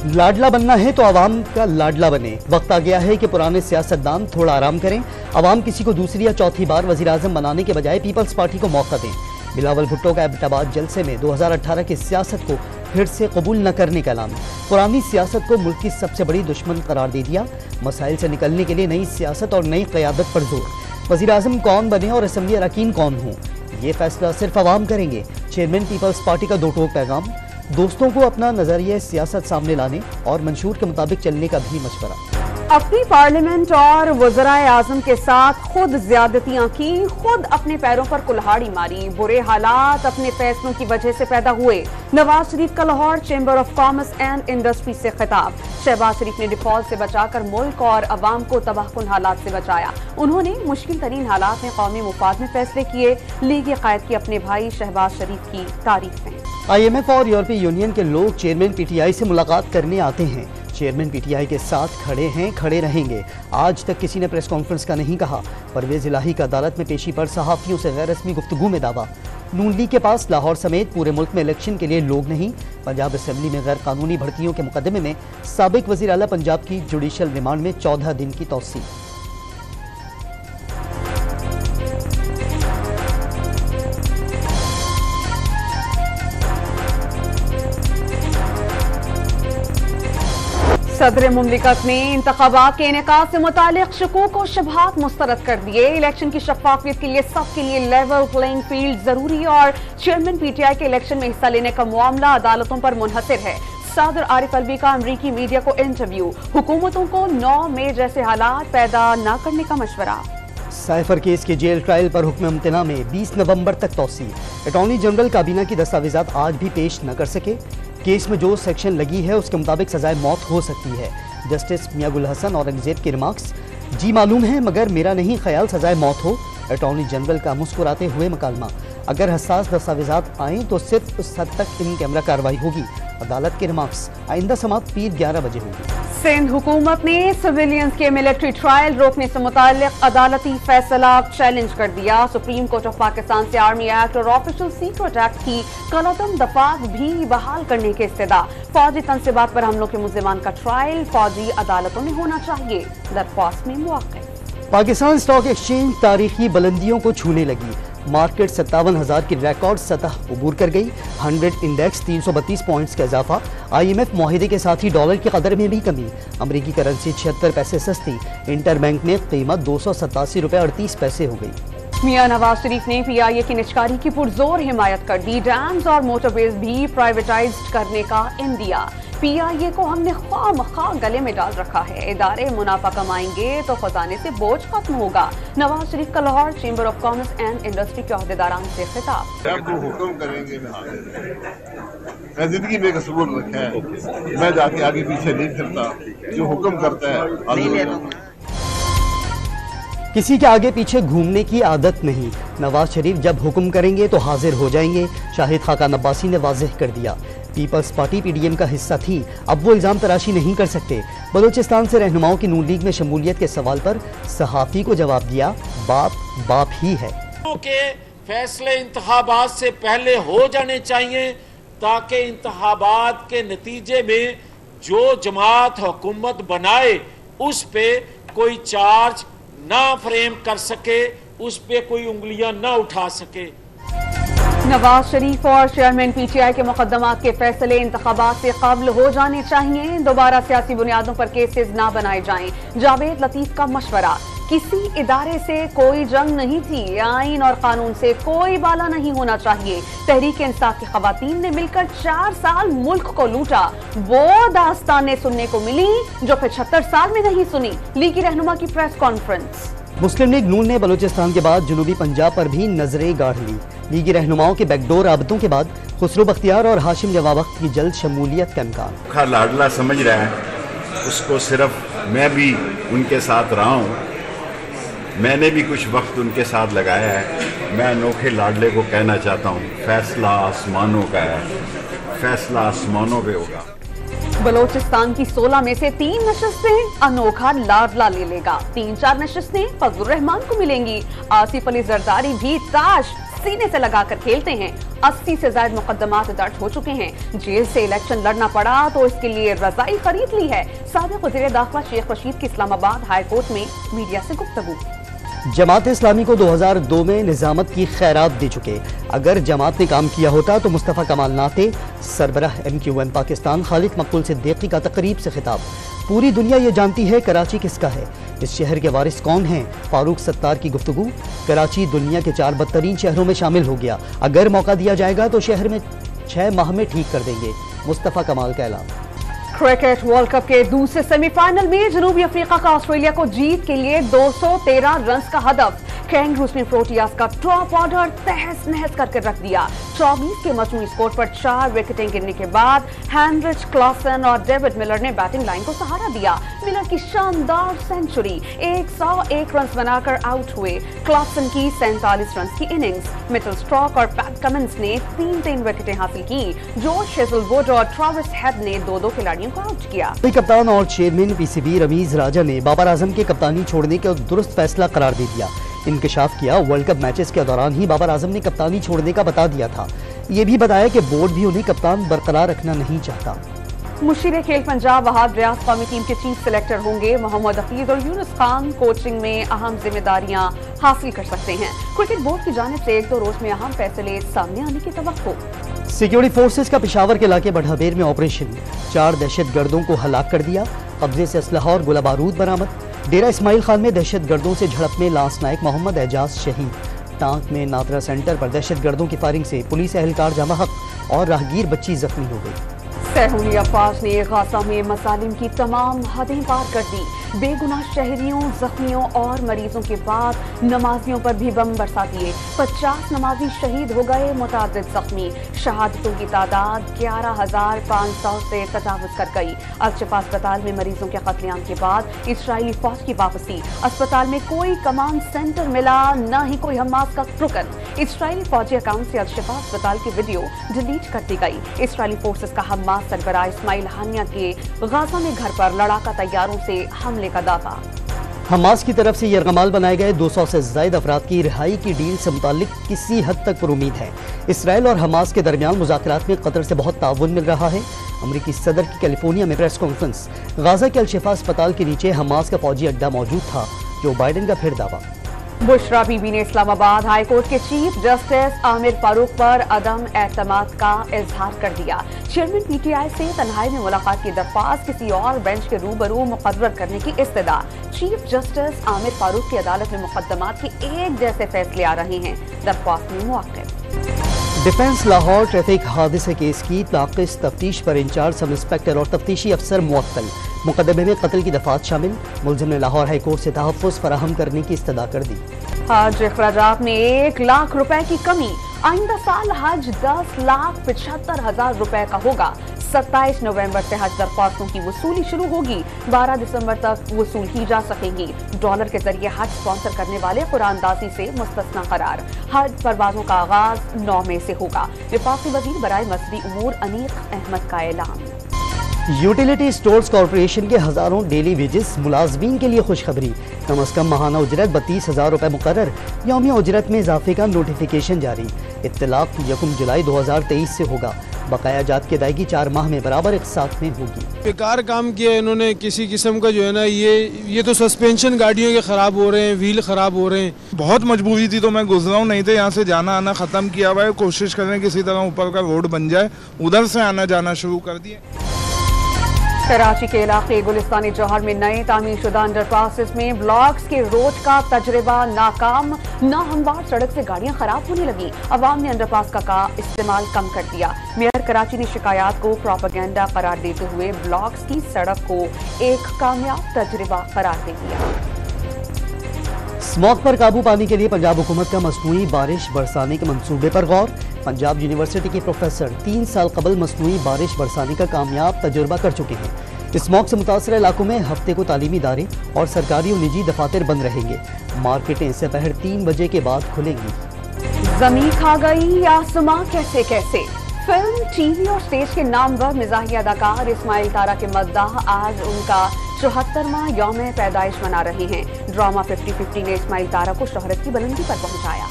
लाडला बनना है तो आवाम का लाडला बने। वक्त आ गया है कि पुराने सियासतदान थोड़ा आराम करें। आवाम किसी को दूसरी या चौथी बार वजीर आज़म बनाने के बजाय पीपल्स पार्टी को मौका दें। बिलावल भुट्टो का एबटाबाद जलसे में 2018 की सियासत को फिर से कबूल न करने का ऐलान। पुरानी सियासत को मुल्क की सबसे बड़ी दुश्मन करार दे दिया। मसाइल से निकलने के लिए नई सियासत और नई क़यादत पर जोर। वज़ीर आज़म कौन बने और असम्बली अरकान कौन हों, ये फैसला सिर्फ अवाम करेंगे। चेयरमैन पीपल्स पार्टी का दो टोक पैगाम। दोस्तों को अपना नजरिया सियासत सामने लाने और मंशूर के मुताबिक चलने का भी मशवरा। अपनी पार्लियामेंट और वज़राए आज़म के साथ खुद ज्यादतियां की, खुद अपने पैरों पर कुल्हाड़ी मारी। बुरे हालात अपने फैसलों की वजह से पैदा हुए। नवाज शरीफ का Lahore chamber of commerce and industry से खिताब। शहबाज शरीफ ने डिफॉल्ट से बचाकर मुल्क और अवाम को तबाहकुन हालात से बचाया। उन्होंने मुश्किल तरीन हालात में कौमी मुफाद में फैसले किए। लीग कायद की अपने भाई शहबाज शरीफ की तारीफें। IMF और यूरोपीय यूनियन के लोग चेयरमैन PTI से मुलाकात करने आते हैं। चेयरमैन PTI के साथ खड़े हैं, खड़े रहेंगे। आज तक किसी ने प्रेस कॉन्फ्रेंस का नहीं कहा। परवेज इलाही का अदालत में पेशी पर सहाफ़ियों से गैर रस्मी गुफ्तगू में दावा। नून लीग के पास लाहौर समेत पूरे मुल्क में इलेक्शन के लिए लोग नहीं। पंजाब असेंबली में गैर कानूनी भर्तियों के मुकदमे में साबिक वज़ीर आला पंजाब की जुडिशल रिमांड में 14 दिन की तौसीह। सदर मुमलिकत ने इंतखाबात के इनेकाद से मुतालिक शकूक और शुबहात मुस्तरद कर दिए। इलेक्शन की शफाफियत के लिए सबके लिए लेवल प्लेइंग फील्ड जरूरी है और चेयरमैन PTI के इलेक्शन में हिस्सा लेने का मामला अदालतों पर मुनहसर है। सदर आरिफ अलवी का अमरीकी मीडिया को इंटरव्यू। हुकूमतों को 9 मई जैसे हालात पैदा न करने का मशवरा। साइफर केस के जेल ट्रायल पर हुक्म इम्तना में 20 नवंबर तक तौसीह। अटॉर्नी जनरल काबीना की दस्तावेजात आज भी पेश न कर सके। केस में जो सेक्शन लगी है उसके मुताबिक सजाए मौत हो सकती है। जस्टिस मियां गुल हसन औरंगजेब के रिमार्क्स, जी मालूम है मगर मेरा नहीं ख्याल सजाए मौत हो। अटॉर्नी जनरल का मुस्कुराते हुए मुकालमा, अगर हसास दस्तावेजात आएँ तो सिर्फ उस हद तक इन कैमरा कार्रवाई होगी। अदालत के रिमार्क्स, आइंदा समाअत पीर 11 बजे होगी। सिंध हुकूमत ने सिविलियंस के मिलिट्री ट्रायल रोकने से मुताल्लिक अदालती फैसला चैलेंज कर दिया। सुप्रीम कोर्ट ऑफ पाकिस्तान से आर्मी एक्ट और ऑफिशियल सीक्रेट एक्ट की कलअदम दफात भी बहाल करने के इस्तेदा। फौजी तनसीबात पर हमलों के मुल्जिमान का ट्रायल फौजी अदालतों में होना चाहिए। दरख्वास्त में मुआक़िब। पाकिस्तान स्टॉक एक्सचेंज तारीखी बुलंदियों को छूने लगी। मार्केट 57,000 की रिकॉर्ड सतह उबूर कर गई। 100 इंडेक्स 332 पॉइंट्स का इजाफा। IMF मुआहिदे के साथ ही डॉलर की कदर में भी कमी। अमरीकी करेंसी 76 पैसे सस्ती। इंटर बैंक में कीमत 287 रुपये 38 पैसे हो गई। मियां नवाज शरीफ ने PIA की निजकारी की पुरजोर हिमायत कर दी। डैम्स और मोटरवेज भी प्राइवेटाइज्ड करने का इंदिया। PIA को हमने ख्वामख्वाह गले में डाल रखा है। इदारे मुनाफा कमाएंगे तो खजाने से बोझ खत्म होगा। नवाज शरीफ का Lahore chamber of commerce and industry के अहदेदारान से खिताब। जब वो हुक्म करेंगे मैं जिंदगी में एक सबूत रखा है, मैं जाके आगे पीछे नहीं फिरता। जो हुक्म करता है किसी के आगे पीछे घूमने की आदत नहीं। नवाज शरीफ जब हुक्म करेंगे तो हाजिर हो जाएंगे। शाहिद खाकान अब्बासी ने वाज़ेह कर दिया। पीपल्स पार्टी PDM का हिस्सा थी, अब वो इल्ज़ाम तराशी नहीं कर सकते। बलूचिस्तान से रहनुमाओं की नून लीग में शमूलियत के सवाल पर सहाफ़ी को जवाब दिया, बाप बाप ही है। के फैसले इंतखाबात से पहले हो जाने चाहिए ताकि इंतखाबात के नतीजे में जो जमात हुकूमत बनाए उस पे कोई चार्ज ना फ्रेम कर सके, उस पे कोई उंगलियां ना उठा सके। नवाज शरीफ और चेयरमैन PTI के मुकदमात के फैसले इंतखाबात से कब्ल हो जाने चाहिए। दोबारा सियासी बुनियादों पर केसेस ना बनाए जाएं। जावेद लतीफ का मशवरा, किसी इदारे से कोई जंग नहीं थी। आइन और कानून से कोई बाला नहीं होना चाहिए। तहरीक इंसाफ की खवातीन ने मिलकर 4 साल मुल्क को लूटा। वो दास्तानें सुनने को मिली जो 75 साल में नहीं सुनी। लीगी रहनुमा की प्रेस कॉन्फ्रेंस। मुस्लिम लीग नून ने बलूचिस्तान के बाद जनूबी पंजाब पर भी नजरें गाड़ ली। लीगी रहनुमाओं के बैकडोर राबतों के बाद खुसरो बख्तियार और हाशिम जवाबख्त की जल्द शमूलियत का इम्कान। लाडला समझ रहा है उसको, सिर्फ मैं भी उनके साथ रहा हूँ, मैंने भी कुछ वक्त उनके साथ लगाया है। मैं अनोखे लाडले को कहना चाहता हूँ, फैसला आसमानों का है, फैसला आसमानों पे होगा। बलोचिस्तान की 16 में से 3 नशस्तें अनोखा लाडला ले लेगा। 3-4 नशस्तें फजलुर रहमान को मिलेंगी। आसिफ अली जरदारी भी ताश सीने से लगाकर खेलते हैं। 80 से ज्यादा मुकदमात दर्ज हो चुके हैं। जेल से इलेक्शन लड़ना पड़ा तो इसके लिए रजाई खरीद ली है। साबिक वज़ीर दाखिला शेख रशीद की इस्लामाबाद हाई कोर्ट में मीडिया से गुफ्तगू। जमात इस्लामी को 2002 में निजामत की खैरात दे चुके। अगर जमात ने काम किया होता तो मुस्तफ़ा कमाल नाते। सरबराह MQM पाकिस्तान खालिद मकबूल सिद्दीकी का तकरीब से खिताब। पूरी दुनिया ये जानती है कराची किसका है, इस शहर के वारिस कौन हैं। फारूक सत्तार की गुफ्तगू। कराची दुनिया के 4 बदतरीन शहरों में शामिल हो गया। अगर मौका दिया जाएगा तो शहर में 6 माह में ठीक कर देंगे। मुस्तफ़ा कमाल का ऐलान। क्रिकेट वर्ल्ड कप के दूसरे सेमीफाइनल में जनूबी अफ्रीका का ऑस्ट्रेलिया को जीत के लिए 213 रन का हदफ। कैंगरूज ने प्रोटियास का टॉप ऑर्डर तहस नहस करके रख दिया। 24 के मजमूई स्कोर पर 4 विकेटें गिरने के बाद हेनरिच, क्लॉसन और डेविड मिलर ने बैटिंग लाइन को सहारा दिया। मिलर की शानदार सेंचुरी, 101 रन बनाकर आउट हुए। क्लॉसन की 47 रन की इनिंग्स। मिचेल स्ट्रॉक और पैट कमिंस ने 3-3 विकेटें हासिल की। जॉर्ज हेजलवुड और ट्रेविस हेड ने 2-2 खिलाड़ियों को आउट किया। कप्तान और चेयरमैन PCB रमीज राजा ने बाबर आजम के कप्तानी छोड़ने का दुरुस्त फैसला करार दे दिया। इंकशाफ किया, वर्ल्ड कप मैचेस के दौरान ही बाबर आजम ने कप्तानी छोड़ने का बता दिया था। ये भी बताया कि बोर्ड भी उन्हें कप्तान बरकरार रखना नहीं चाहता। मुशीर खेल पंजाब वहाब रियाज कौमी टीम के चीफ सिलेक्टर होंगे। मोहम्मद हफीज और यूनुस खान कोचिंग में अहम जिम्मेदारियां हासिल कर सकते हैं। क्रिकेट बोर्ड की जानिब से 1-2 रोज में अहम फैसले सामने आने की तवक्को। सिक्योरिटी फोर्सेस का पेशावर के इलाके बढ़ाबेर में ऑपरेशन। 4 दहशतगर्दों को हलाक कर दिया। कब्जे से असलहा और गोला बारूद बरामद। डेरा इस्माइल खान में दहशतगर्दों से झड़प में लांस नायक मोहम्मद एजाज शहीद। टांक में नादरा सेंटर पर दहशतगर्दों की फायरिंग से पुलिस एहलकार जमा हक और राहगीर बच्ची जख्मी हो गई। सहूली अफवाज ने गाजा में मसालिम की तमाम हदें पार कर दी। बेगुनाह शहरियों, जख्मियों और मरीजों के बाद नमाजियों पर भी बम बरसा दिए। 50 नमाजी शहीद हो गए, मुतादिद जख्मी। शहादतों की तादाद 11,500 से तजावुज कर गई। अल-शिफा अस्पताल में मरीजों के कत्लेआम के बाद इसराइली फौज की वापसी। अस्पताल में कोई कमांड सेंटर मिला, न ही कोई हमास का रुकन। इसराइली फौजी अकाउंट से अल-शिफा अस्पताल की वीडियो डिलीट कर दी गई। इसराइली फोर्सेस का हमास सरबराह इस्माइल हानिया के गाजा में घर पर लड़ाका तैयारों से हमले का दावा। हमास की तरफ से यरगमाल बनाए गए 200 से ज्यादा अफराद की रिहाई की डील से मुतालिक किसी हद तक पर उम्मीद है। इसराइल और हमास के दरमियान मुज़ाकरात में कतर से बहुत ताउन मिल रहा है। अमरीकी सदर की कैलिफोर्निया में प्रेस कॉन्फ्रेंस। गाजा के अल-शिफा अस्पताल के नीचे हमास का फौजी अड्डा मौजूद था। जो बाइडेन का फिर दावा। बुशरा बीबी ने इस्लामाबाद हाई कोर्ट के चीफ जस्टिस आमिर फारूक पर अदम एतमाद का इजहार कर दिया। चेयरमैन PTI से तन्हाई में मुलाकात की दरख्वास्त किसी और बेंच के रूबरू मुकर्रर करने की इस्तदा। चीफ जस्टिस आमिर फारूक की अदालत में मुकदमात के एक जैसे फैसले आ रहे हैं। दरख्वास्त में मुआक्किद। डिफेंस लाहौर ट्रैफिक हादसे केस की नाक़िस तफ्तीश पर इंचार्ज सब इंस्पेक्टर और तफ्तीशी अफसर मुअत्तल। मुकदमे में कत्ल की दफात शामिल। मुलजिम ने लाहौर हाई कोर्ट से तहफ़्फ़ुज़ फराहम करने की इस्तदा कर दी। हज अखराजात में 1 लाख रुपए की कमी। आइंदा साल हज 10,75,000 रुपए का होगा। 27 नवंबर से हज दरख्वास्तों की वसूली शुरू होगी। 12 दिसंबर तक वसूल की जा सकेंगी। डॉलर के जरिए हज स्पॉन्सर करने वाले कुरानदाजी से मुस्तस्ना करार। हज परवाजों का आगाज 9 मई से होगा। वफाकी वजीर बराए मसदी उमूर अनीक अहमद का ऐलान। यूटिलिटी स्टोर्स कॉरपोरेशन के हजारों डेली वेजेस मुलाजमीन के लिए खुशखबरी। कम अज कम माहाना उजरत 32,000 रुपए मुकर्रर। यौमिया उजरत में इजाफे का नोटिफिकेशन जारी। इत्तलाक 1 जुलाई 2023 से होगा। बकाया जात की अदायगी 4 माह में बराबर एक साथ में होगी। बेकार काम किया इन्होंने। किसी किस्म का जो है ना ये तो सस्पेंशन गाड़ियों के ख़राब हो रहे हैं, व्हील ख़राब हो रहे हैं। बहुत मजबूरी थी तो मैं गुजरा हूँ, नहीं तो यहाँ से जाना आना ख़त्म किया हुआ है। कोशिश करें किसी तरह ऊपर का रोड बन जाए, उधर से आना जाना शुरू कर दिए। कराची के इलाके गुलिस्तानी जौहर में नए तामीर शुदा अंडरपासेस में ब्लॉक्स के रोड का तजर्बा नाकाम। ना हमवार सड़क से गाड़ियां खराब होने लगी। अवाम ने अंडरपास का इस्तेमाल कम कर दिया। मेयर कराची ने शिकायत को प्रोपेगेंडा करार देते हुए ब्लॉक्स की सड़क को एक कामयाब तजर्बा करार दे दिया। स्मॉग पर काबू पाने के लिए पंजाब हुकूमत का मसनूई बारिश बरसाने के मंसूबे पर गौर। पंजाब यूनिवर्सिटी के प्रोफेसर 3 साल कबल मसनूई बारिश बरसाने का कामयाब तजुर्बा कर चुके हैं। स्मॉग से मुतासर इलाकों में हफ्ते को तालीमी इदारे और सरकारी और निजी दफातर बंद रहेंगे। मार्केटें दोपहर 3 बजे के बाद खुलेंगी। जमीन खा गई आसमां कैसे कैसे। फिल्म, टीवी और स्टेज के नामवर मिजाही अदाकार इस्माइल तारा के मद्दाह आज उनका 74वां यौम पैदाइश मना रहे हैं। ड्रामा 50-50 ने इस्माइल तारा को शोहरत की बुलंदी पर पहुंचाया।